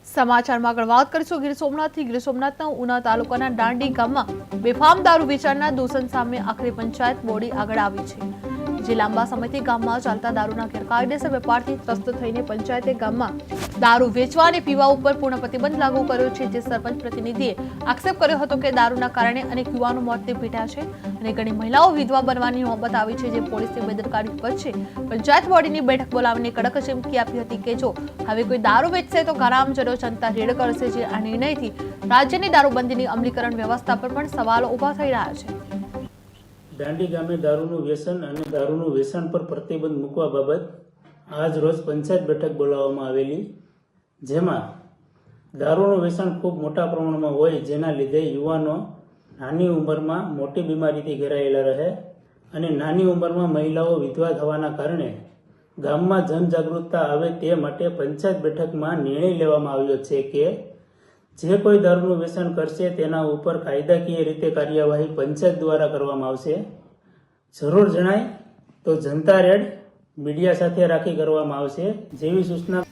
સમાચારમાં આગળ વાત કરીશું ગીર સોમનાથથી। ગીર સોમનાથના ઉના તાલુકાના દાંડી ગામમાં બેફામ દારૂ વેચાણના દૂષણ સામે આખરે પંચાયત બોડી આગળ આવી છે। જે લાંબા સમયથી ગામમાં ચાલતા દારૂના ગેરકાયદેસર વેપારથી ત્રસ્ત થઈને પંચાયતે ગામમાં દારૂ વેચવા અને પીવા ઉપર પૂર્ણ પ્રતિબંધ લાગુ કર્યો છે। જે સરપંચ પ્રતિનિધિએ આક્ષેપ કર્યો હતો કે દારૂના કારણે અનેક યુવાનો મોતને ભેટ્યા છે અને ઘણી મહિલાઓ વિધવા બનવાની નોબત આવી છે। જે પોલીસની બેદરકારી વચ્ચે પંચાયત બોડીની બેઠક બોલાવીને કડક ચીમકી આપી હતી કે જો હવે કોઈ દારૂ વેચશે તો ગ્રામજનો જનતા રેડ કરશે। જે આ નિર્ણયથી રાજ્યની દારૂબંધીની અમલીકરણ વ્યવસ્થા પર પણ સવાલો ઉભા થઈ રહ્યા છે। દાંડી ગામે દારૂનું વ્યસન અને દારૂનું વેચાણ પર પ્રતિબંધ મૂકવા બાબત આજ રોજ પંચાયત બેઠક બોલાવવામાં આવેલી, જેમાં દારૂનું વેચાણ ખૂબ મોટા પ્રમાણમાં હોય જેના લીધે યુવાનો નાની ઉંમરમાં મોટી બીમારીથી ઘેરાયેલા રહે અને નાની ઉંમરમાં મહિલાઓ વિધવા થવાના કારણે ગામમાં જનજાગૃતતા આવે તે માટે પંચાયત બેઠકમાં નિર્ણય લેવામાં આવ્યો છે કે જે કોઈ દારૂનું વેચાણ કરશે તેના ઉપર કાયદાકીય રીતે કાર્યવાહી પંચાયત દ્વારા કરવામાં આવશે। જરૂર જણાય તો જનતા રેડ મીડિયા સાથે રાખી કરવામાં આવશે જેવી સૂચના